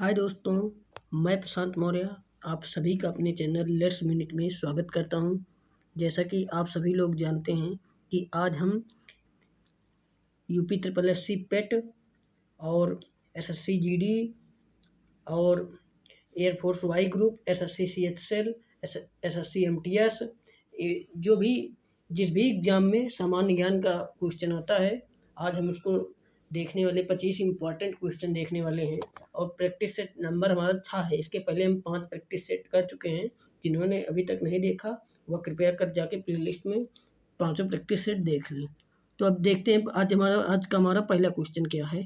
हाय दोस्तों, मैं प्रशांत मौर्य आप सभी का अपने चैनल लेट्स मिनट में स्वागत करता हूं। जैसा कि आप सभी लोग जानते हैं कि आज हम यूपी ट्रिपल एससी पेट और एसएससी जीडी और air force Y group, SSC CHL, SSC MTS, जो भी जिस भी एग्ज़ाम में सामान्य ज्ञान का क्वेश्चन आता है, आज हम उसको देखने वाले 25 इम्पॉर्टेंट क्वेश्चन देखने वाले हैं। और प्रैक्टिस सेट नंबर हमारा 6 है। इसके पहले हम 5 प्रैक्टिस सेट कर चुके हैं। जिन्होंने अभी तक नहीं देखा वह कृपया कर जाके प्लेलिस्ट में पाँचों प्रैक्टिस सेट देख लें। तो अब देखते हैं आज का हमारा पहला क्वेश्चन क्या है।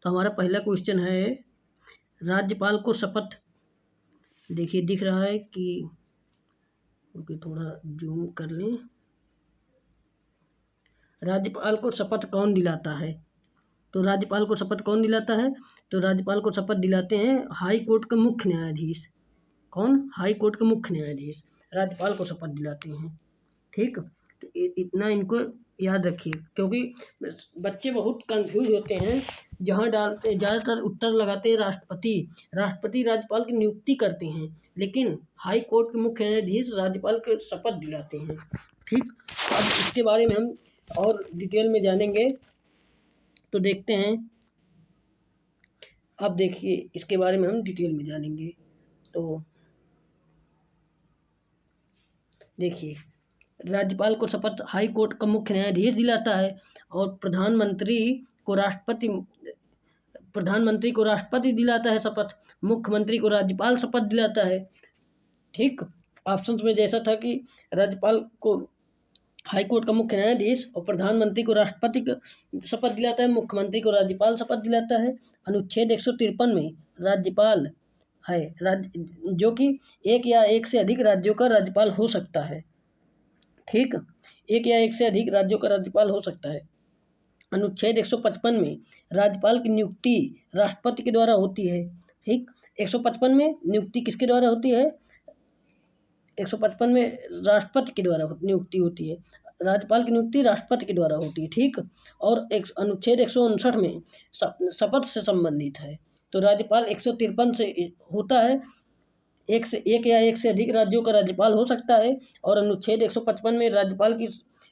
तो हमारा पहला क्वेश्चन है, राज्यपाल को शपथ, देखिए दिख रहा है कि थोड़ा जूम कर लें। राज्यपाल को शपथ कौन दिलाता है? तो राज्यपाल को शपथ कौन दिलाता है? तो राज्यपाल को शपथ दिलाते हैं हाई कोर्ट के मुख्य न्यायाधीश। कौन? हाई कोर्ट के मुख्य न्यायाधीश राज्यपाल को शपथ दिलाते हैं। ठीक, तो इतना इनको याद रखिए, क्योंकि बच्चे बहुत कंफ्यूज होते हैं। जहाँ डालते ज़्यादातर उत्तर लगाते हैं राष्ट्रपति राज्यपाल की नियुक्ति करते हैं, लेकिन हाई कोर्ट के मुख्य न्यायाधीश राज्यपाल को शपथ दिलाते हैं। ठीक, अब इसके बारे में हम और डिटेल में जानेंगे, तो देखते हैं। अब देखिए इसके बारे में हम डिटेल में जानेंगे। तो देखिए, राज्यपाल को शपथ हाई कोर्ट का मुख्य न्यायाधीश दिलाता है और प्रधानमंत्री को राष्ट्रपति दिलाता है शपथ। मुख्यमंत्री को राज्यपाल शपथ दिलाता है। ठीक, ऑप्शंस में जैसा था कि राज्यपाल को हाई कोर्ट का मुख्य न्यायाधीश और प्रधानमंत्री को राष्ट्रपति शपथ दिलाता है, मुख्यमंत्री को राज्यपाल शपथ दिलाता है। अनुच्छेद 153 में राज्यपाल है जो कि एक या एक से अधिक राज्यों का राज्यपाल हो सकता है। ठीक, एक या एक से अधिक राज्यों का राज्यपाल हो सकता है। अनुच्छेद 155 में राज्यपाल की नियुक्ति राष्ट्रपति के द्वारा होती है। ठीक, 155 में नियुक्ति किसके द्वारा होती है? 155 में राष्ट्रपति के द्वारा नियुक्ति होती है। राज्यपाल की नियुक्ति राष्ट्रपति के द्वारा होती है। ठीक, और अनुच्छेद 159 में शपथ से संबंधित है। तो राज्यपाल 153 से होता है, एक या एक से अधिक राज्यों का राज्यपाल हो सकता है। और अनुच्छेद 155 में राज्यपाल की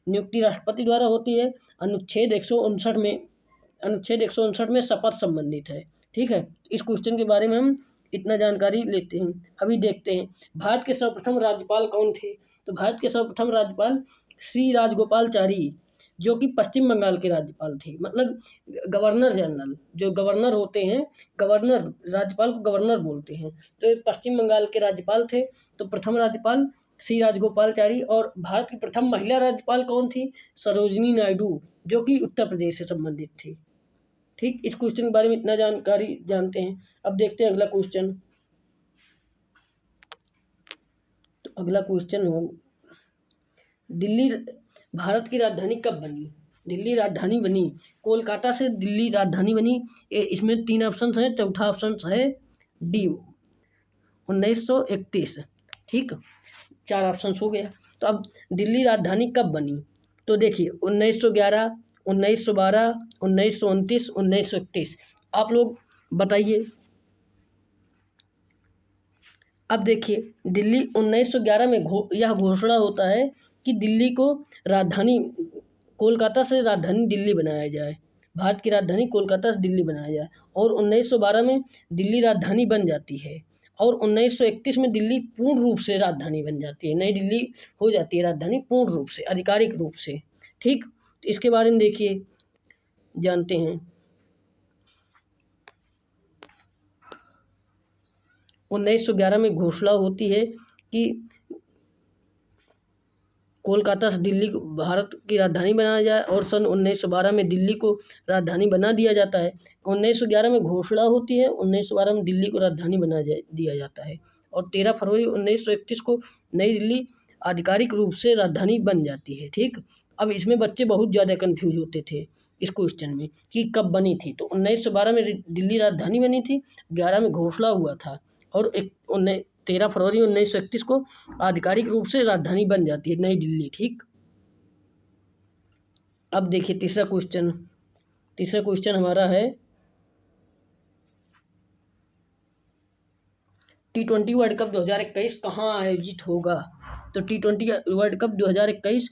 नियुक्ति राष्ट्रपति द्वारा होती है। अनुच्छेद 159 में शपथ संबंधित है। ठीक है, इस क्वेश्चन के बारे में हम इतना जानकारी लेते हैं। अभी देखते हैं भारत के सर्वप्रथम राज्यपाल कौन थे। तो भारत के सर्वप्रथम राज्यपाल श्री राजगोपालचारी, जो कि पश्चिम बंगाल के राज्यपाल थे। मतलब गवर्नर जनरल, जो गवर्नर होते हैं, गवर्नर, राज्यपाल को गवर्नर बोलते हैं। तो ये पश्चिम बंगाल के राज्यपाल थे। तो प्रथम राज्यपाल श्री राजगोपालचारी। और भारत की प्रथम महिला राज्यपाल कौन थी? सरोजिनी नायडू, जो कि उत्तर प्रदेश से संबंधित थी। ठीक, इस क्वेश्चन के बारे में इतना जानकारी जानते हैं। अब देखते हैं अगला क्वेश्चन। तो अगला क्वेश्चन हो, दिल्ली भारत की राजधानी कब बनी? दिल्ली राजधानी बनी, कोलकाता से दिल्ली राजधानी बनी। इसमें 3 ऑप्शन हैं। चौथा ऑप्शन है डी, 1931। ठीक, 4 ऑप्शन हो गया। तो अब दिल्ली राजधानी कब बनी? तो देखिए 1911, 1912, 1929, 1931। आप लोग बताइए। अब देखिए, दिल्ली 1911 में यह घोषणा होता है कि दिल्ली को राजधानी, कोलकाता से राजधानी दिल्ली बनाया जाए। भारत की राजधानी कोलकाता से दिल्ली बनाया जाए। और 1912 में दिल्ली राजधानी बन जाती है। और 1931 में दिल्ली पूर्ण रूप से राजधानी बन जाती है। नई दिल्ली हो जाती है राजधानी पूर्ण रूप से, आधिकारिक रूप से। ठीक, तो इसके बारे में देखिए, जानते हैं। 1911 में घोषणा होती है कि कोलकाता से दिल्ली को भारत की राजधानी बनाया जाए। और सन 1912 में दिल्ली को राजधानी बना दिया जाता है। 1911 में घोषणा होती है, 1912 में दिल्ली को राजधानी दिया जाता है। और 13 फरवरी 1931 को नई दिल्ली आधिकारिक रूप से राजधानी बन जाती है। ठीक, अब इसमें बच्चे बहुत ज़्यादा कन्फ्यूज होते थे इस क्वेश्चन में कि कब बनी थी। तो 1912 में दिल्ली राजधानी बनी थी, 11 में घोषणा हुआ था, और 13 फरवरी 1931 को आधिकारिक रूप से राजधानी बन जाती है नई दिल्ली। ठीक, अब देखिए तीसरा क्वेश्चन हमारा है, T20 वर्ल्ड कप 2021 कहाँ आयोजित होगा? तो T20 वर्ल्ड कप 2021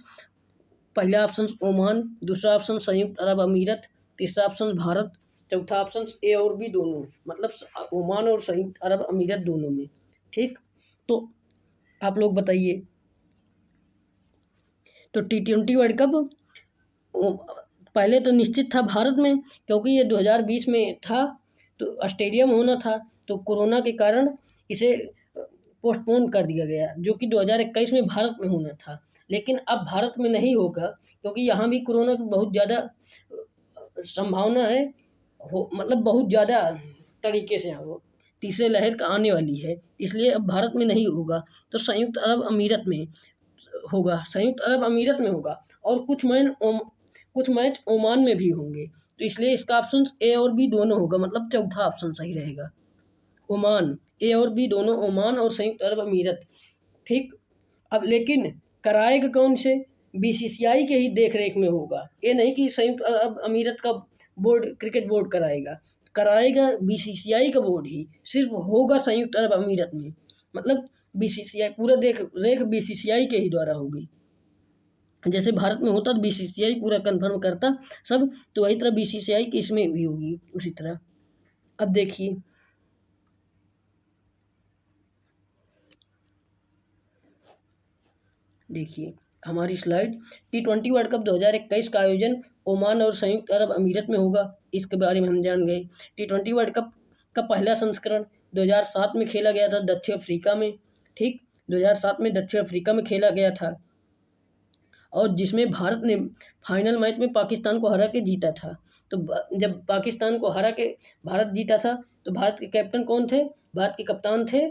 पहला ऑप्शन ओमान, दूसरा ऑप्शन संयुक्त अरब अमीरत, तीसरा ऑप्शन भारत, चौथा ऑप्शन ए और बी दोनों, मतलब ओमान और संयुक्त अरब अमीरत दोनों में। ठीक, तो आप लोग बताइए। तो T20 वर्ल्ड कप पहले तो निश्चित था भारत में, क्योंकि ये 2020 में था, तो स्टेडियम होना था, तो कोरोना के कारण इसे पोस्टपोन कर दिया गया, जो कि 2021 में भारत में होना था। लेकिन अब भारत में नहीं होगा, क्योंकि यहाँ भी कोरोना की बहुत ज़्यादा संभावना है, मतलब बहुत ज़्यादा तरीके से वो तीसरे लहर का आने वाली है, इसलिए अब भारत में नहीं होगा, तो संयुक्त अरब अमीरत में होगा, संयुक्त अरब अमीरत में होगा। और कुछ मैच ओमान में भी होंगे, तो इसलिए इसका ऑप्शन ए और बी दोनों होगा, मतलब चौथा ऑप्शन सही रहेगा, ओमान। ए और बी दोनों, ओमान और संयुक्त अरब अमीरत। ठीक, अब लेकिन कराएगा कौन से? बीसीसीआई के ही देख रेख में होगा, ये नहीं कि संयुक्त अरब अमीरत का बोर्ड, क्रिकेट बोर्ड कराएगा बीसीसीआई का बोर्ड ही सिर्फ होगा संयुक्त अरब अमीरत में, मतलब बीसीसीआई पूरा देख रेख बीसीसीआई के ही द्वारा होगी। जैसे भारत में होता तो बीसीसीआई पूरा कंफर्म करता सब, तो वही तरह बीसीसीआई की इसमें भी होगी उसी तरह। अब देखिए, हमारी स्लाइड, T20 वर्ल्ड कप 2021 का आयोजन ओमान और संयुक्त अरब अमीरत में होगा, इसके बारे में हम जान गए। T20 वर्ल्ड कप का पहला संस्करण 2007 में खेला गया था दक्षिण अफ्रीका में। ठीक, 2007 में दक्षिण अफ्रीका में खेला गया था, और जिसमें भारत ने फाइनल मैच में पाकिस्तान को हरा के जीता था। तो जब पाकिस्तान को हरा के भारत जीता था, तो भारत के कैप्टन कौन थे? भारत के कप्तान थे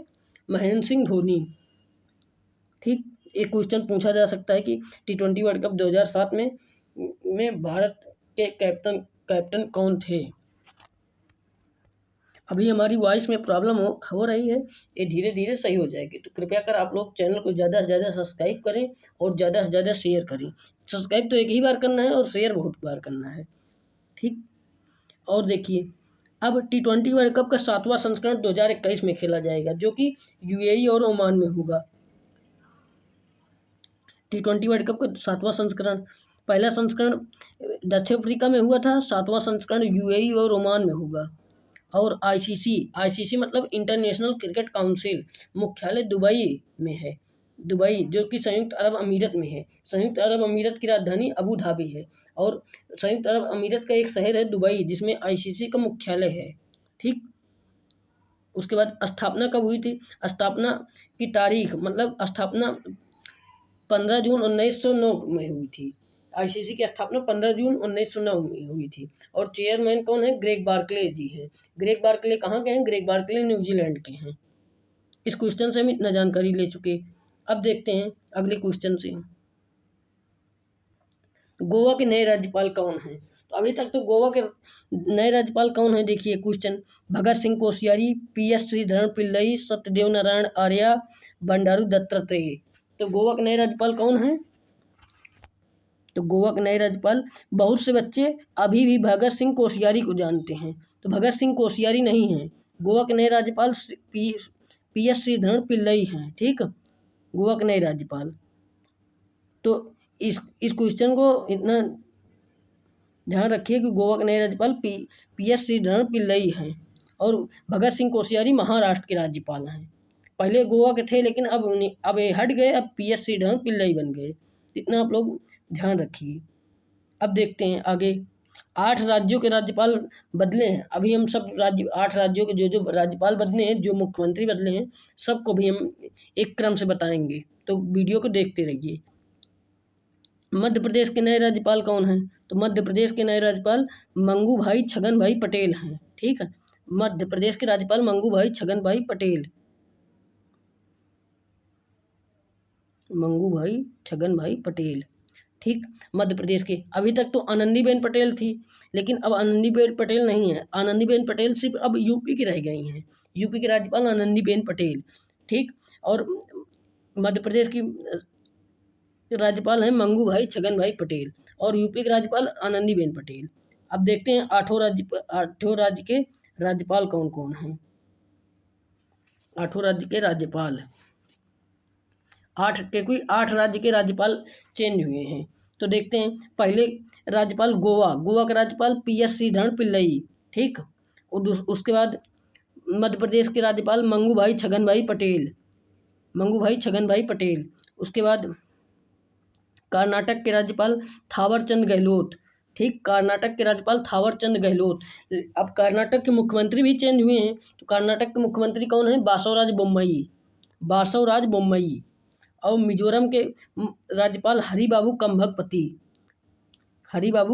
महेंद्र सिंह धोनी। ठीक, एक क्वेश्चन पूछा जा सकता है कि T20 वर्ल्ड कप 2007 में भारत के कैप्टन कौन थे? अभी हमारी वॉइस में प्रॉब्लम हो रही है, ये धीरे धीरे सही हो जाएगी, तो कृपया कर आप लोग चैनल को ज़्यादा से ज़्यादा सब्सक्राइब करें और ज़्यादा से ज़्यादा शेयर करें। सब्सक्राइब तो एक ही बार करना है और शेयर बहुत बार करना है। ठीक, और देखिए, अब T20 वर्ल्ड कप का 7वां संस्करण 2021 में खेला जाएगा, जो कि यूएई और ओमान में होगा। T20 वर्ल्ड कप का 7वां संस्करण, पहला संस्करण दक्षिण अफ्रीका में हुआ था, 7वां संस्करण यूएई और ओमान में होगा। और आईसीसी मतलब इंटरनेशनल क्रिकेट काउंसिल, मुख्यालय दुबई में है, दुबई जो कि संयुक्त अरब अमीरत में है। संयुक्त अरब अमीरत की राजधानी अबू धाबी है, और संयुक्त अरब अमीरत का एक शहर है दुबई, जिसमें आईसीसी का मुख्यालय है। ठीक, उसके बाद स्थापना कब हुई थी? स्थापना की तारीख, मतलब स्थापना 15 जून 1909 में हुई थी। आईसीसी की स्थापना 15 जून 1909 में हुई थी, और चेयरमैन कौन है? ग्रेग बार्कले जी हैं। ग्रेग बार्कले कहाँ के हैं? ग्रेग बार्कले न्यूजीलैंड के हैं। इस क्वेश्चन से हम इतना जानकारी ले चुके। अब देखते हैं अगले क्वेश्चन से, गोवा के नए राज्यपाल कौन हैं? तो अभी तक तो गोवा के नए राज्यपाल कौन है, देखिए क्वेश्चन, भगत सिंह कोश्यारी, PS श्रीधरन पिल्लई, सत्यदेव नारायण आर्या, बंडारू दत्तात्रेय। तो गोवा के नए राज्यपाल कौन हैं? तो गोवा के नए राज्यपाल, बहुत से बच्चे अभी भी भगत सिंह कोश्यारी को जानते हैं, तो भगत सिंह कोश्यारी नहीं हैं। गोवा के नए राज्यपाल PS श्रीधरन पिल्लई हैं। ठीक, गोवा के नए राज्यपाल। तो इस क्वेश्चन को इतना ध्यान रखिए कि गोवा के नए राज्यपाल PS श्रीधरन पिल्लई हैं, और भगत सिंह कोश्यारी महाराष्ट्र के राज्यपाल हैं। पहले गोवा के थे, लेकिन अब ये हट गए, अब PS श्रीधरन पिल्लई बन गए। इतना आप लोग ध्यान रखिए। अब देखते हैं आगे, 8 राज्यों के राज्यपाल बदले हैं। अभी हम सब 8 राज्यों के जो राज्यपाल बदले हैं, जो मुख्यमंत्री बदले हैं, सबको भी हम एक क्रम से बताएंगे, तो वीडियो को देखते रहिए। मध्य प्रदेश के नए राज्यपाल कौन हैं? तो मध्य प्रदेश के नए राज्यपाल मंगू भाई छगन भाई पटेल हैं। ठीक है, मध्य प्रदेश के राज्यपाल मंगू भाई छगन भाई पटेल, मंगू भाई छगन भाई पटेल। ठीक, मध्य प्रदेश के। अभी तक तो आनंदीबेन पटेल थी, लेकिन अब आनंदीबेन पटेल नहीं है। आनंदीबेन पटेल सिर्फ अब यूपी की रह गई हैं, यूपी के राज्यपाल आनंदीबेन पटेल। ठीक, और मध्य प्रदेश की राज्यपाल हैं मंगू भाई छगन भाई पटेल, और यूपी के राज्यपाल आनंदीबेन पटेल। अब देखते हैं 8 राज्य के राज्यपाल कौन कौन हैं। 8 राज्य के राज्यपाल, 8 राज्य के राज्यपाल चेंज हुए हैं। तो देखते हैं, पहले राज्यपाल गोवा के राज्यपाल PS श्रीधरन पिल्लई, ठीक। और उसके बाद मध्य प्रदेश के राज्यपाल मंगूभाई छगन भाई पटेल। उसके बाद कर्नाटक के राज्यपाल थावरचंद गहलोत, ठीक, कर्नाटक के राज्यपाल थावरचंद गहलोत। अब कर्नाटक के मुख्यमंत्री भी चेंज हुए हैं। तो कर्नाटक के मुख्यमंत्री कौन है? बासवराज बोम्मई। और मिजोरम के राज्यपाल हरिबाबू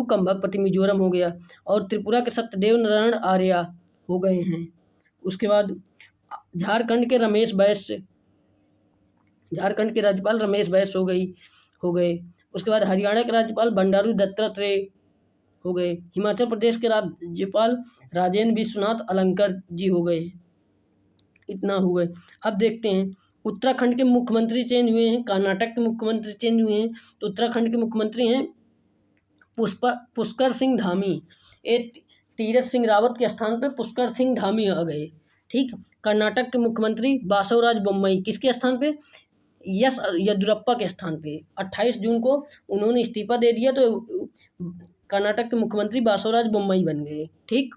कंभकपति मिजोरम हो गया। और त्रिपुरा के सत्यदेव नारायण आर्या हो गए हैं। उसके बाद झारखंड के राज्यपाल रमेश बैस हो गए। उसके बाद हरियाणा के राज्यपाल बंडारू दत्तात्रेय हो गए। हिमाचल प्रदेश के राज्यपाल राजेंद्र विश्वनाथ अलंकर जी हो गए। इतना हो गए। अब देखते हैं, उत्तराखंड के मुख्यमंत्री चेंज हुए हैं, कर्नाटक के मुख्यमंत्री चेंज हुए हैं। तो उत्तराखंड के मुख्यमंत्री हैं पुष्कर सिंह धामी। तीरथ सिंह रावत के स्थान पे पुष्कर सिंह धामी आ गए, ठीक। कर्नाटक के मुख्यमंत्री बासवराज बोम्मई, किसके स्थान पे? यस येदियुरप्पा के स्थान पे। 28 जून को उन्होंने इस्तीफा दे दिया, तो कर्नाटक के मुख्यमंत्री बासवराज बोम्मई बन गए, ठीक।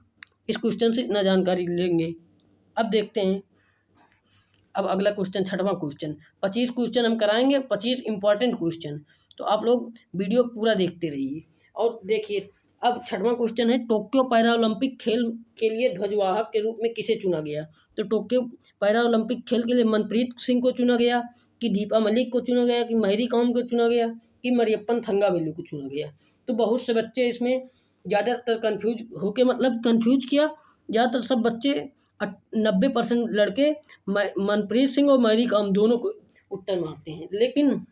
इस क्वेश्चन से इतना जानकारी लेंगे। अब देखते हैं, अब अगला क्वेश्चन, 6वां क्वेश्चन। 25 क्वेश्चन हम कराएंगे, 25 इंपॉर्टेंट क्वेश्चन। तो आप लोग वीडियो पूरा देखते रहिए। और देखिए, अब 6वां क्वेश्चन है, टोक्यो पैरा ओलंपिक खेल के लिए ध्वजवाहक के रूप में किसे चुना गया? तो टोक्यो पैरा ओलंपिक खेल के लिए मनप्रीत सिंह को चुना गया, कि दीपा मलिक को चुना गया, कि मैरी कॉम को चुना गया, कि मरियप्पन थंगावेलु को चुना गया? तो बहुत से बच्चे इसमें ज़्यादातर कंफ्यूज किया। ज़्यादातर सब बच्चे 90% लड़के मनप्रीत सिंह और मैरी कॉम दोनों को उत्तर मारते हैं, लेकिन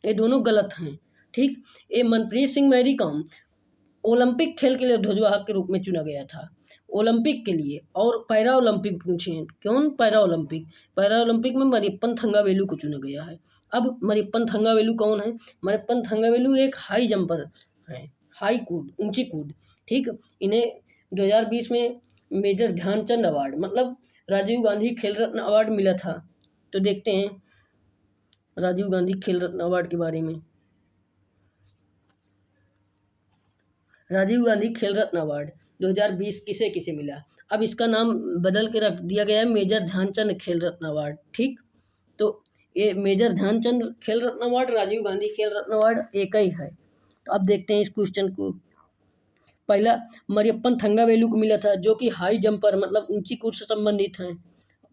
ये दोनों गलत हैं, ठीक। ये मनप्रीत सिंह मैरी कॉम ओलंपिक खेल के लिए ध्वजवाहक के रूप में चुना गया था, ओलंपिक के लिए। और पैरा ओलंपिक पूछे, कौन? पैरा ओलंपिक में मरियप्पन थंगावेलु को चुना गया है। अब मरियप्पन थंगावेलु कौन है? मरियप्पन थंगावेलु एक हाई जंपर है, ऊंची कूद, ठीक। इन्हें 2020 में मेजर ध्यानचंद अवार्ड, मतलब राजीव गांधी खेल रत्न अवार्ड मिला था। तो देखते हैं राजीव गांधी खेल रत्न अवार्ड के बारे में। राजीव गांधी खेल रत्न अवार्ड 2020 किसे किसे मिला? अब इसका नाम बदल के रख दिया गया है मेजर ध्यानचंद खेल रत्न अवार्ड, ठीक। तो ये मेजर ध्यानचंद खेल रत्न अवार्ड, राजीव गांधी खेल रत्न अवार्ड एक ही है। तो अब देखते हैं इस क्वेश्चन को। पहला मरियप्पन थंगावेलु को मिला था, जो कि हाई जंपर, मतलब ऊंची कूद से संबंधित हैं,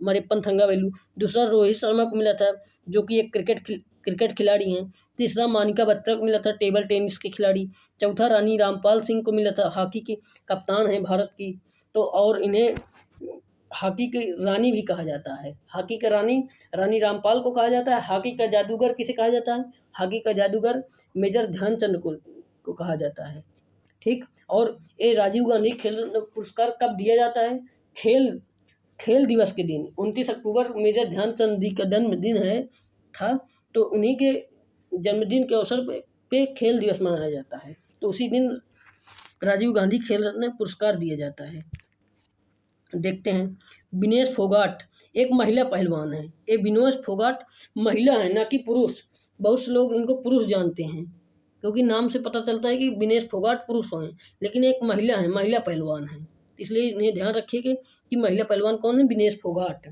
मरियप्पन थंगावेलु। दूसरा रोहित शर्मा को मिला था, जो कि एक क्रिकेट खिलाड़ी हैं। तीसरा मानिका बत्रा को मिला था, टेबल टेनिस के खिलाड़ी। चौथा रानी रामपाल सिंह को मिला था, हॉकी की कप्तान है भारत की। तो और इन्हें हॉकी की रानी भी कहा जाता है। हॉकी का रानी रामपाल को कहा जाता है। हॉकी का जादूगर किसे कहा जाता है? हॉकी का जादूगर मेजर ध्यानचंद को कहा जाता है, ठीक। और ये राजीव गांधी खेल रत्न पुरस्कार कब दिया जाता है? खेल दिवस के दिन, 29 अक्टूबर मेजर ध्यानचंद जी का जन्मदिन था। तो उन्हीं के जन्मदिन के अवसर पे खेल दिवस मनाया जाता है। तो उसी दिन राजीव गांधी खेल रत्न पुरस्कार दिया जाता है। देखते हैं, विनेश फोगाट एक महिला पहलवान है। ये विनेश फोगाट महिला है, ना कि पुरुष। बहुत से लोग इनको पुरुष जानते हैं, क्योंकि नाम से पता चलता है कि विनेश फोगाट पुरुष हैं, लेकिन एक महिला है, महिला पहलवान है। इसलिए इन्हें ध्यान रखिए कि महिला पहलवान कौन है? विनेश फोगाट,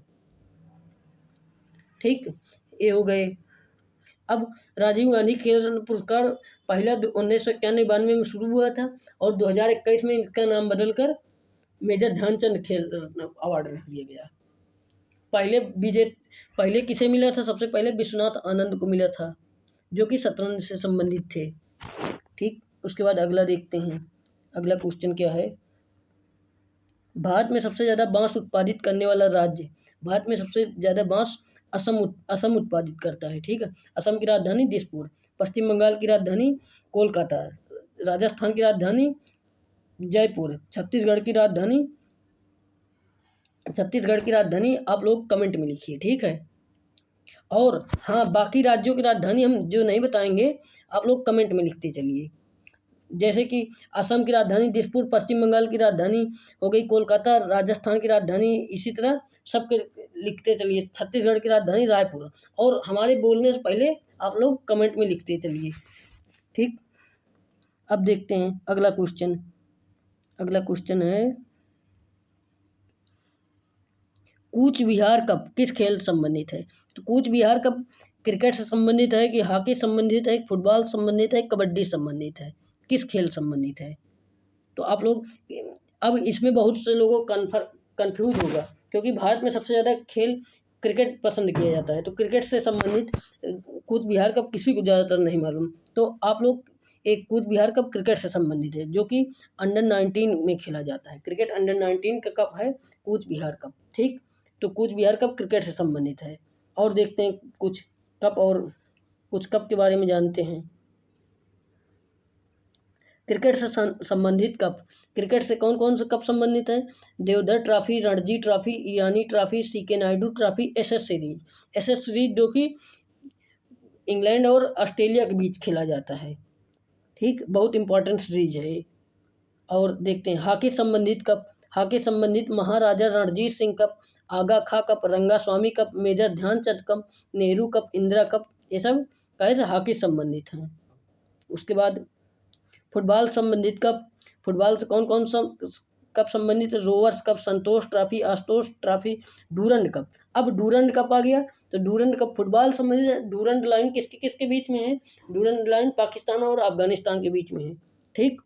ठीक। ये हो गए। अब राजीव गांधी खेल रत्न पुरस्कार पहला 1991 में शुरू हुआ था, और 2021 में इसका नाम बदलकर मेजर ध्यानचंद खेल रत्न अवार्ड रख दिया गया। पहले किसे मिला था? सबसे पहले विश्वनाथ आनंद को मिला था, जो कि शतरंज से संबंधित थे, ठीक। उसके बाद अगला देखते हैं। अगला क्वेश्चन क्या है? भारत में सबसे ज़्यादा बांस उत्पादित करने वाला राज्य। भारत में सबसे ज़्यादा बांस असम उत्पादित करता है, ठीक है। असम की राजधानी दिसपुर, पश्चिम बंगाल की राजधानी कोलकाता, राजस्थान की राजधानी जयपुर, छत्तीसगढ़ की राजधानी आप लोग कमेंट में लिखिए, ठीक है। और हाँ, बाकी राज्यों की राजधानी हम जो नहीं बताएंगे, आप लोग कमेंट में लिखते चलिए। जैसे कि असम की राजधानी दिसपुर, पश्चिम बंगाल की राजधानी हो गई कोलकाता, राजस्थान की राजधानी, इसी तरह सबके लिखते चलिए। छत्तीसगढ़ की राजधानी रायपुर, और हमारे बोलने से पहले आप लोग कमेंट में लिखते चलिए, ठीक। अब देखते हैं अगला क्वेश्चन। अगला क्वेश्चन है, कूच विहार कप किस खेल से संबंधित है? तो कूच विहार कप क्रिकेट से संबंधित है कि हॉकी संबंधित है, फुटबॉल संबंधित है, कबड्डी संबंधित है, किस खेल संबंधित है? तो आप लोग, अब इसमें बहुत से लोगों को कन्फ्यूज होगा, क्योंकि भारत में सबसे ज़्यादा खेल क्रिकेट पसंद किया जाता है, तो क्रिकेट से संबंधित कूच विहार कप किसी को ज़्यादातर नहीं मालूम। तो आप लोग, एक कूच विहार कप क्रिकेट से संबंधित है, जो कि अंडर-19 में खेला जाता है। क्रिकेट अंडर-19 का कप है कूच विहार कप, ठीक। तो कूच विहार कप क्रिकेट से संबंधित है। और देखते हैं कुछ कप, और कुछ कप के बारे में जानते हैं। क्रिकेट से संबंधित कप, क्रिकेट से कौन कौन से कप संबंधित हैं? Deodhar trophy, Ranji trophy, Irani trophy, CK Naidu trophy, Ashes series. Ashes series जो कि इंग्लैंड और ऑस्ट्रेलिया के बीच खेला जाता है, ठीक, बहुत इंपॉर्टेंट सीरीज है। और देखते हैं हॉकी संबंधित कप, हॉकी संबंधित Maharaja Ranjit Singh cup, Aga Khan cup, Rangaswami cup, major Dhyanchand cup, Nehru cup, Indira cup, ये सब कैसे हॉकी संबंधित हैं। उसके बाद फुटबॉल संबंधित कप, फुटबॉल से कौन कौन सा कप संबंधित है? Rovers cup, Santosh trophy, Ashutosh trophy, Durand cup. अब डूरंड कप आ गया, तो डूरंड कप फुटबॉल संबंधित है। डूरंड लाइन किसके किसके बीच में है? डूरंड लाइन पाकिस्तान और अफगानिस्तान के बीच में है, ठीक,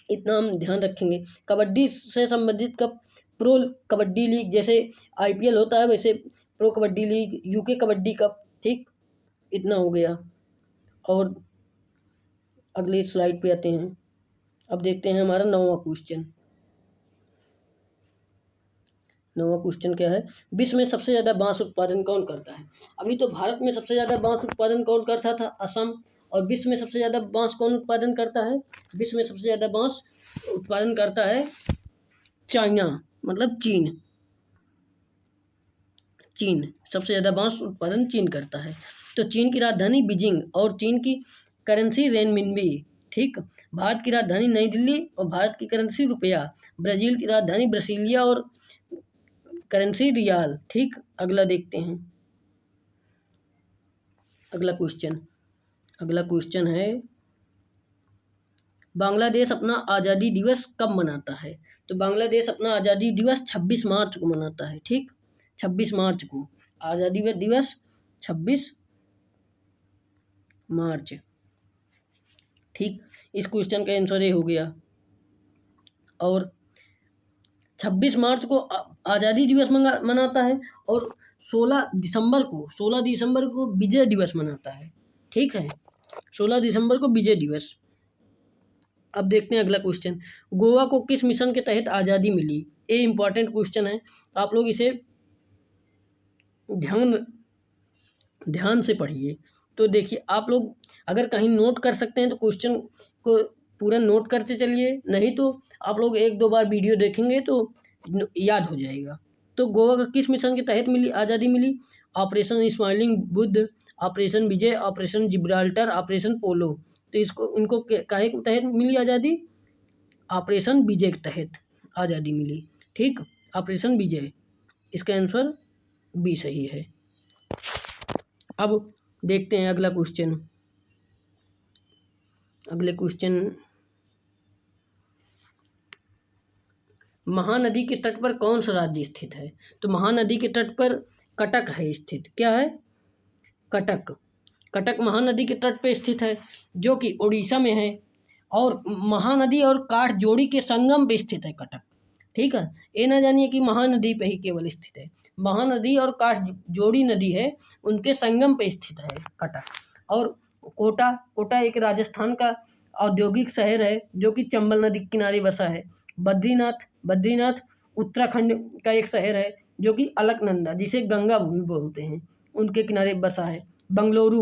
इतना हम ध्यान रखेंगे। कबड्डी से संबंधित कप, प्रो कबड्डी लीग, जैसे आईपीएल होता है वैसे pro kabaddi league, UK kabaddi cup, ठीक, इतना हो गया। और अगले स्लाइड पे आते हैं। अब देखते हैं हमारा 9वां क्वेश्चन। 9वां क्वेश्चन क्या है? विश्व में सबसे ज़्यादा बांस उत्पादन कौन करता है? अभी तो भारत में सबसे ज़्यादा बांस उत्पादन कौन करता था? असम। और विश्व में सबसे ज़्यादा बांस कौन उत्पादन करता है? विश्व में सबसे ज़्यादा बांस उत्पादन करता है चाइना, मतलब चीन। चीन सबसे ज़्यादा बांस उत्पादन चीन करता है। तो चीन की राजधानी बीजिंग, और चीन की करेंसी रेनमिनबी, ठीक। भारत की राजधानी नई दिल्ली और भारत की करेंसी रुपया। ब्राज़ील की राजधानी ब्रासिलिया और करेंसी रियाल, ठीक। अगला देखते हैं अगला क्वेश्चन। अगला क्वेश्चन है, बांग्लादेश अपना आज़ादी दिवस कब मनाता है? तो बांग्लादेश अपना आज़ादी दिवस 26 मार्च को मनाता है, ठीक, 26 मार्च को आज़ादी दिवस, 26 मार्च, ठीक। इस क्वेश्चन का आंसर ये हो गया। और 26 मार्च को आज़ादी दिवस मनाता है, और 16 दिसंबर को विजय दिवस मनाता है, ठीक है, 16 दिसंबर को विजय दिवस। अब देखते हैं अगला क्वेश्चन। गोवा को किस मिशन के तहत आज़ादी मिली? ये इंपॉर्टेंट क्वेश्चन है, आप लोग इसे ध्यान से पढ़िए। तो देखिए, आप लोग अगर कहीं नोट कर सकते हैं तो क्वेश्चन को पूरा नोट करते चलिए, नहीं तो आप लोग 1-2 बार वीडियो देखेंगे तो याद हो जाएगा। तो गोवा का किस मिशन के तहत आज़ादी मिली? ऑपरेशन स्माइलिंग बुद्ध, ऑपरेशन विजय, ऑपरेशन जिब्राल्टर, ऑपरेशन पोलो। तो इनको काहे के तहत मिली आज़ादी? ऑपरेशन विजय के तहत आज़ादी मिली, ठीक, ऑपरेशन विजय। इसका आंसर बी सही है। अब देखते हैं अगला क्वेश्चन। अगले क्वेश्चन, महानदी के तट पर कौन सा राज्य स्थित है? तो महानदी के तट पर कटक है स्थित। क्या है? कटक। कटक महानदी के तट पर स्थित है, जो कि उड़ीसा में है, और महानदी और काठजोड़ी के संगम पे स्थित है कटक, ठीक है। ये ना जानिए कि महानदी पे ही केवल स्थित है, महानदी और काठजोड़ी नदी है, उनके संगम पे स्थित है कटक। और कोटा एक राजस्थान का औद्योगिक शहर है, जो कि चंबल नदी के किनारे बसा है। बद्रीनाथ उत्तराखंड का एक शहर है, जो कि अलकनंदा, जिसे गंगा भी बोलते हैं, उनके किनारे बसा है। बंगलोर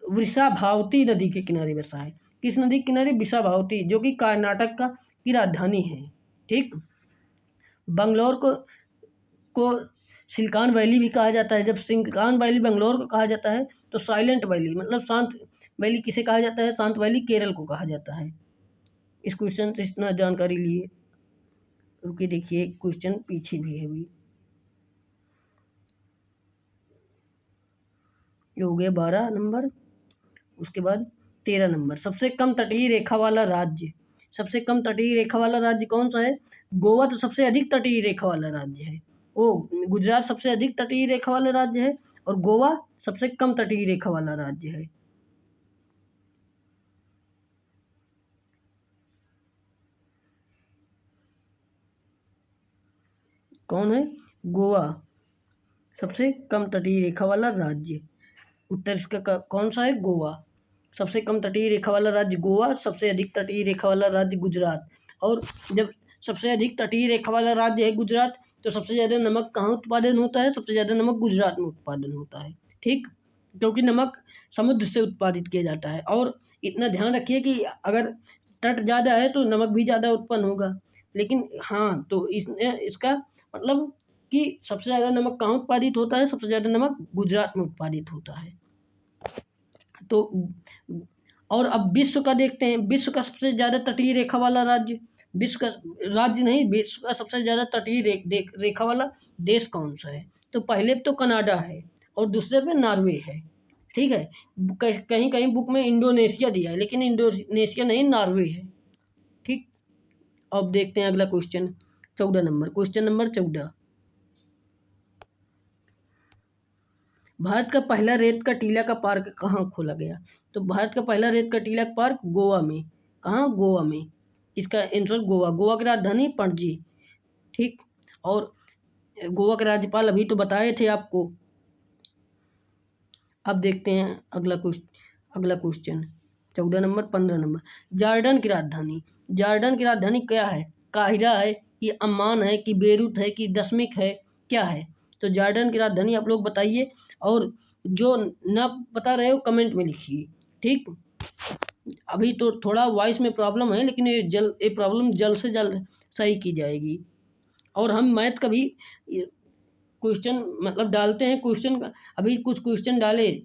वृषभावती नदी के किनारे बसा है। किस नदी के किनारे? वृषभावती, जो कि कर्नाटक की राजधानी है, ठीक। बंगलोर को सिलिकॉन वैली भी कहा जाता है। जब सिलिकॉन वैली बंगलोर को कहा जाता है तो साइलेंट वैली, मतलब शांत वैली किसे कहा जाता है? शांत वैली केरल को कहा जाता है। इस क्वेश्चन से इतना जानकारी लिए। रुकिए देखिए क्वेश्चन पीछे भी है अभी। ये हो गया 12 नंबर। उसके बाद 13 नंबर, सबसे कम तटीय रेखा वाला राज्य। सबसे कम तटीय रेखा वाला राज्य कौन सा है? गोवा तो सबसे अधिक तटीय रेखा वाला राज्य है। गुजरात सबसे अधिक तटीय रेखा वाला राज्य है और गोवा सबसे कम तटीय रेखा वाला राज्य है। कौन है? गोवा सबसे कम तटीय रेखा वाला राज्य। उत्तर इसका कौन सा है? गोवा। सबसे कम तटीय रेखा वाला राज्य गोवा, सबसे अधिक तटीय रेखा वाला राज्य गुजरात। और जब सबसे अधिक तटीय रेखा वाला राज्य है गुजरात, तो सबसे ज़्यादा नमक कहाँ उत्पादन होता है? सबसे ज़्यादा नमक गुजरात में उत्पादन होता है। ठीक, क्योंकि नमक समुद्र से उत्पादित किया जाता है। और इतना ध्यान रखिए कि अगर तट ज़्यादा है तो नमक भी ज़्यादा उत्पन्न होगा। लेकिन हाँ, तो इसका मतलब कि सबसे ज़्यादा नमक कहाँ उत्पादित होता है? सबसे ज़्यादा नमक गुजरात में उत्पादित होता है। तो और अब विश्व का देखते हैं, विश्व का सबसे ज़्यादा तटीय रेखा वाला राज्य, विश्व का राज्य नहीं, विश्व का सबसे ज़्यादा तटीय रेखा वाला देश कौन सा है? तो पहले तो कनाडा है और दूसरे पे नॉर्वे है। ठीक है, कहीं कहीं बुक में इंडोनेशिया दिया है, लेकिन इंडोनेशिया नहीं, नॉर्वे है। ठीक, अब देखते हैं अगला question 14 number. Question number 14, Bharat का पहला रेत का टीला का पार्क कहाँ खोला गया? तो भारत का पहला रेत का टीला पार्क गोवा में। कहाँ? गोवा में। इसका आंसर गोवा। गोवा की राजधानी पणजी। ठीक, और गोवा के राज्यपाल अभी तो बताए थे आपको। अब देखते हैं अगला क्वेश्चन 14 नंबर। 15 नंबर, जॉर्डन की राजधानी। जॉर्डन की राजधानी क्या है? काहिरा है कि अम्मान है कि बेरूत है कि दशमिक है, क्या है? तो जॉर्डन की राजधानी आप लोग बताइए, और जो ना बता रहे हो कमेंट में लिखिए। ठीक, अभी तो थोड़ा वॉइस में प्रॉब्लम है, लेकिन ये प्रॉब्लम जल्द से जल्द सही की जाएगी। और हम मैथ का भी क्वेश्चन मतलब डालते हैं, क्वेश्चन का अभी कुछ क्वेश्चन डाले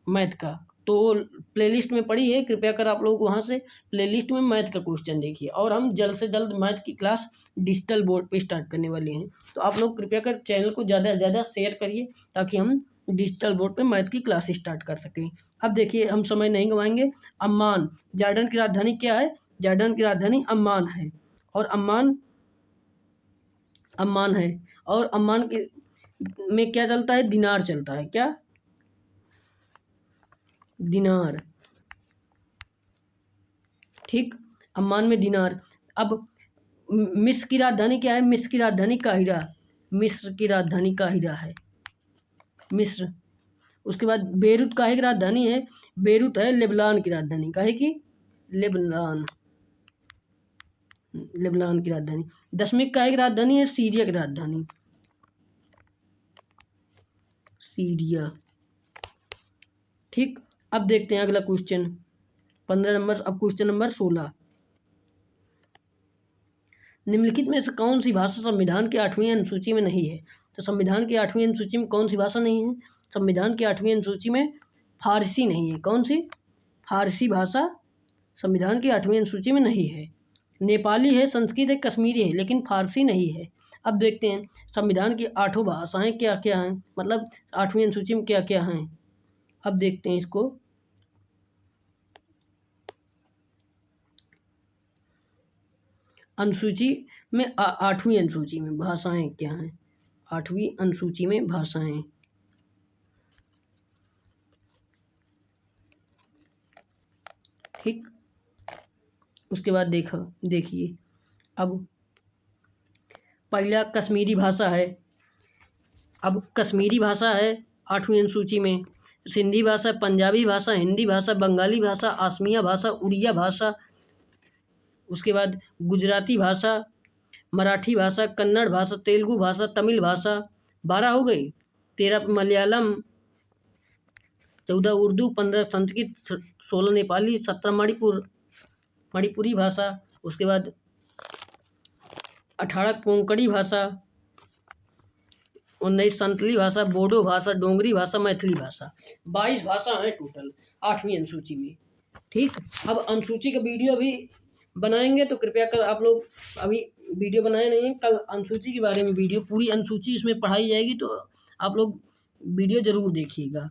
मैथ का, तो प्लेलिस्ट में पड़ी है, कृपया कर आप लोग वहाँ से प्लेलिस्ट में मैथ का क्वेश्चन देखिए। और हम जल्द से जल्द मैथ की क्लास डिजिटल बोर्ड पे स्टार्ट करने वाले हैं, तो आप लोग कृपया कर चैनल को ज़्यादा से ज़्यादा शेयर करिए, ताकि हम डिजिटल बोर्ड पे मैथ की क्लास स्टार्ट कर सकें। अब देखिए, हम समय नहीं गंवाएंगे। अम्मान, जॉर्डन की राजधानी क्या है? जॉर्डन की राजधानी अम्मान है, और अम्मान है। और अम्मान के में क्या चलता है? दिनार चलता है। क्या? दिनार। ठीक, अम्मान में दिनार। अब मिस्र की राजधानी क्या है? मिस्र की राजधानी काहिरा। मिस्र की राजधानी काहिरा है, मिस्र। उसके बाद बेरूत काहे की राजधानी है? बेरूत है लेबनान की राजधानी। काहे की? लेबनान, लेबनान की राजधानी। दशमिक काहे की राजधानी है? सीरिया की राजधानी, सीरिया। ठीक, अब देखते हैं अगला क्वेश्चन 15 नंबर। अब क्वेश्चन नंबर 16, निम्नलिखित में से कौन सी भाषा संविधान की 8वीं अनुसूची में नहीं है? तो संविधान की 8वीं अनुसूची में कौन सी भाषा नहीं है? संविधान की 8वीं अनुसूची में फारसी नहीं है। कौन सी? फारसी भाषा संविधान की 8वीं अनुसूची में नहीं है। नेपाली है, संस्कृत है, कश्मीरी है, लेकिन फारसी नहीं है। अब देखते हैं संविधान की 8 भाषाएं क्या क्या हैं, मतलब 8वीं अनुसूची में क्या क्या हैं। अब देखते हैं इसको। अनुसूची में 8वीं अनुसूची में भाषाएं क्या हैं? 8वीं अनुसूची में भाषाएं, ठीक। उसके बाद देखिए, अब पहला कश्मीरी भाषा है। अब कश्मीरी भाषा है 8वीं अनुसूची में। सिंधी भाषा, पंजाबी भाषा, हिंदी भाषा, बंगाली भाषा, असमिया भाषा, उड़िया भाषा। उसके बाद गुजराती भाषा, मराठी भाषा, कन्नड़ भाषा, तेलुगु भाषा, तमिल भाषा। 12 हो गई। 13 मलयालम, 14 उर्दू, 15 संस्कृत, 16 नेपाली, 17 मणिपुरी भाषा। उसके बाद 18 कोंकणी भाषा, 19 संतली भाषा, बोडो भाषा, डोंगरी भाषा, मैथिली भाषा। 22 भाषा हैं टोटल 8वीं अनुसूची में। ठीक, अब अनुसूची का वीडियो भी बनाएंगे तो कृपया कर आप लोग अभी वीडियो बनाए नहीं, कल अनुसूची के बारे में वीडियो, पूरी अनुसूची इसमें पढ़ाई जाएगी, तो आप लोग वीडियो ज़रूर देखिएगा।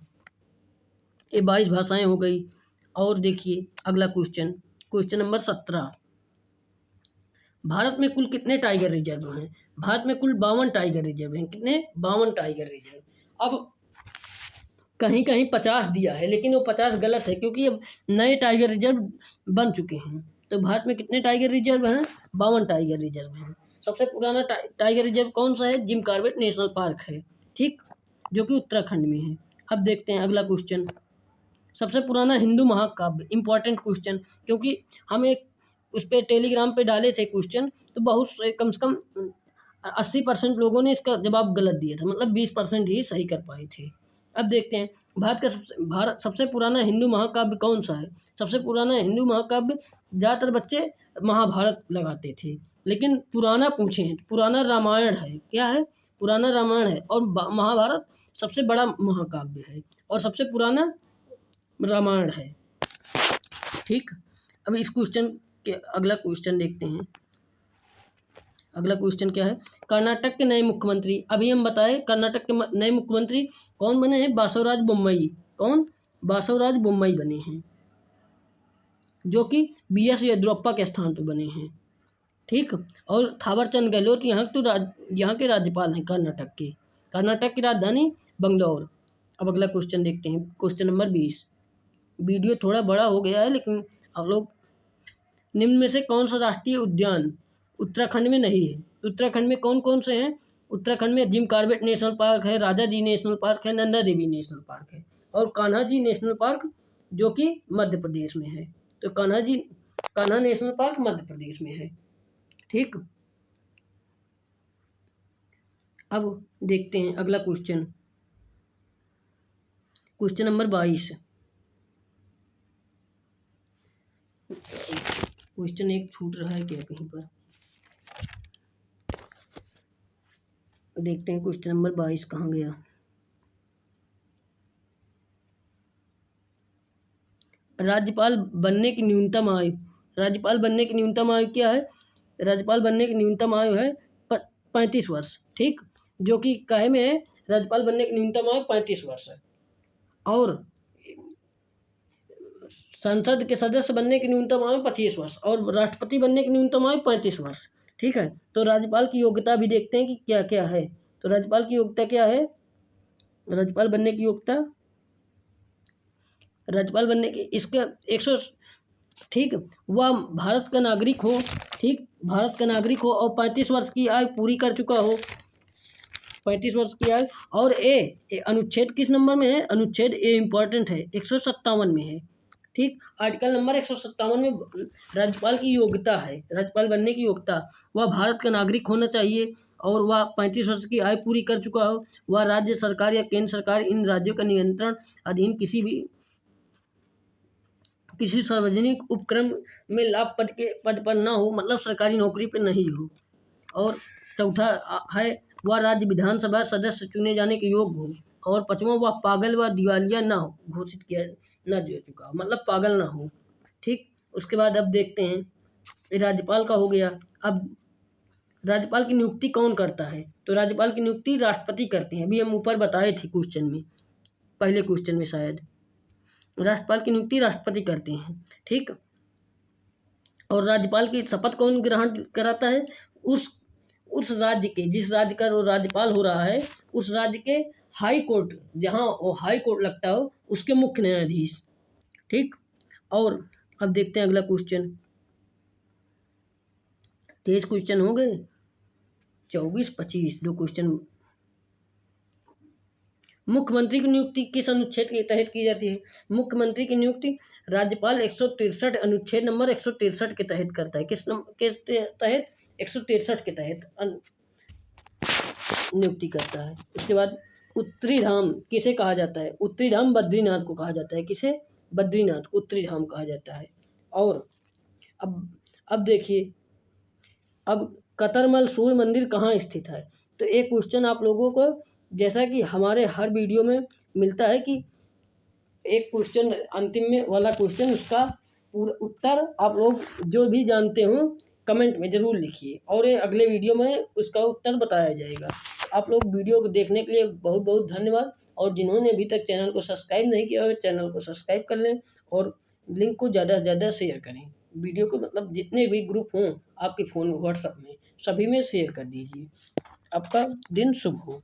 ये 22 भाषाएं हो गई। और देखिए अगला क्वेश्चन, क्वेश्चन नंबर 17, भारत में कुल कितने टाइगर रिजर्व हैं? भारत में कुल 52 टाइगर रिजर्व हैं। कितने? 52 टाइगर रिजर्व। अब कहीं कहीं 50 दिया है, लेकिन वो 50 गलत है, क्योंकि अब नए टाइगर रिजर्व बन चुके हैं। तो भारत में कितने टाइगर रिजर्व हैं? 52 टाइगर रिजर्व हैं। सबसे पुराना टाइगर रिजर्व कौन सा है? जिम कॉर्बेट नेशनल पार्क है, ठीक, जो कि उत्तराखंड में है। अब देखते हैं अगला क्वेश्चन, सबसे पुराना हिंदू महाकाव्य, इंपॉर्टेंट क्वेश्चन, क्योंकि हम एक उस पर टेलीग्राम पे डाले थे क्वेश्चन, तो बहुत से कम से कम 80% लोगों ने इसका जवाब गलत दिया था, मतलब 20% ही सही कर पाए थे। अब देखते हैं भारत सबसे पुराना हिंदू महाकाव्य कौन सा है? सबसे पुराना हिंदू महाकाव्य, ज़्यादातर बच्चे महाभारत लगाते थे, लेकिन पुराना पूछें, पुराना रामायण है। क्या है? पुराना रामायण है। और महाभारत सबसे बड़ा महाकाव्य है और सबसे पुराना रामायण है, ठीक। अब इस क्वेश्चन के अगला क्वेश्चन देखते हैं। अगला क्वेश्चन क्या है? कर्नाटक के नए मुख्यमंत्री, अभी हम बताए कर्नाटक के नए मुख्यमंत्री कौन बने हैं? बासवराज बोम्मई। कौन? बासवराज बोम्मई बने हैं, जो कि BS येदियुरप्पा के स्थान पर बने हैं, ठीक। और थावरचंद गहलोत यहाँ के राज्यपाल हैं कर्नाटक के। कर्नाटक की राजधानी बंगलौर। अब अगला क्वेश्चन देखते हैं, क्वेश्चन नंबर 20। वीडियो थोड़ा बड़ा हो गया है, लेकिन आप लोग, निम्न में से कौन सा राष्ट्रीय उद्यान उत्तराखंड में नहीं है? उत्तराखंड में कौन कौन से हैं? उत्तराखंड में जिम कॉर्बेट नेशनल पार्क है, राजा जी नेशनल पार्क है, नंदा देवी नेशनल पार्क है, और कान्हा जी नेशनल पार्क, जो कि मध्य प्रदेश में है। तो कान्हा नेशनल पार्क मध्य प्रदेश में है, ठीक। अब देखते हैं अगला क्वेश्चन, क्वेश्चन नंबर 22। क्वेश्चन एक छूट रहा है क्या कहीं पर? देखते हैं क्वेश्चन नंबर 22 कहाँ गया। राज्यपाल बनने की न्यूनतम आयु, राज्यपाल बनने की न्यूनतम आयु क्या है? राज्यपाल बनने की न्यूनतम आयु है 35 वर्ष, ठीक, जो कि काहे में है? राज्यपाल बनने की न्यूनतम आयु 35 वर्ष है। और संसद के सदस्य बनने की न्यूनतम आयु 25 वर्ष, और राष्ट्रपति बनने की न्यूनतम आयु 35 वर्ष, ठीक है। तो राज्यपाल की योग्यता भी देखते हैं कि क्या क्या है। तो राज्यपाल की योग्यता क्या है? राज्यपाल बनने की योग्यता, राज्यपाल बनने की इसका 100, ठीक, वह भारत का नागरिक हो, ठीक, भारत का नागरिक हो और 35 वर्ष की आयु पूरी कर चुका हो, 35 वर्ष की आयु। और अनुच्छेद किस नंबर में है? अनुच्छेद ए इम्पॉर्टेंट है, 157 में है, ठीक। आर्टिकल नंबर 157 में राज्यपाल की योग्यता है, राज्यपाल बनने की योग्यता, वह भारत का नागरिक होना चाहिए और वह 35 वर्ष की आयु पूरी कर चुका हो, वह राज्य सरकार या केंद्र सरकार इन राज्यों का नियंत्रण अधीन किसी सार्वजनिक उपक्रम में लाभ पद पर ना हो, मतलब सरकारी नौकरी पर नहीं हो। और चौथा है वह राज्य विधानसभा सदस्य चुने जाने के योग्य हो। और पांचवा, वह पागल व दिवालिया ना हो, घोषित किया ना जो चुका हो, मतलब पागल ना हो, ठीक। उसके बाद अब देखते हैं, ये राज्यपाल का हो गया। अब राज्यपाल की नियुक्ति कौन करता है? तो राज्यपाल की नियुक्ति राष्ट्रपति करते हैं। अभी हम ऊपर बताए थे क्वेश्चन में, पहले क्वेश्चन में शायद, राज्यपाल की नियुक्ति राष्ट्रपति करते हैं, ठीक। और राज्यपाल की शपथ कौन ग्रहण कराता है? उस राज्य के, जिस राज्य का वो राज्यपाल हो रहा है, उस राज्य के हाई कोर्ट, जहाँ वो हाई कोर्ट लगता हो, उसके मुख्य न्यायाधीश, ठीक। और अब देखते हैं अगला क्वेश्चन, 23 क्वेश्चन हो गए, 24 25 दो क्वेश्चन। मुख्यमंत्री की नियुक्ति किस अनुच्छेद के तहत की जाती है? मुख्यमंत्री की नियुक्ति राज्यपाल 163 अनुच्छेद नंबर 163 के तहत करता है। किस तहत? 163 के तहत नियुक्ति करता है। उसके बाद उत्तरी धाम किसे कहा जाता है? उत्तरी धाम बद्रीनाथ को कहा जाता है। किसे? बद्रीनाथ को उत्तरी धाम कहा जाता है। और अब देखिए, अब कतरमल सूर्य मंदिर कहाँ स्थित है? तो एक क्वेश्चन आप लोगों को, जैसा कि हमारे हर वीडियो में मिलता है कि एक क्वेश्चन अंतिम में वाला क्वेश्चन उसका पूरा उत्तर आप लोग जो भी जानते हो कमेंट में ज़रूर लिखिए और ये अगले वीडियो में उसका उत्तर बताया जाएगा। आप लोग वीडियो को देखने के लिए बहुत बहुत धन्यवाद। और जिन्होंने अभी तक चैनल को सब्सक्राइब नहीं किया है चैनल को सब्सक्राइब कर लें और लिंक को ज़्यादा से ज़्यादा शेयर करें। वीडियो को मतलब जितने भी ग्रुप हों आपके फ़ोन में व्हाट्सएप में सभी में शेयर कर दीजिए। आपका दिन शुभ हो।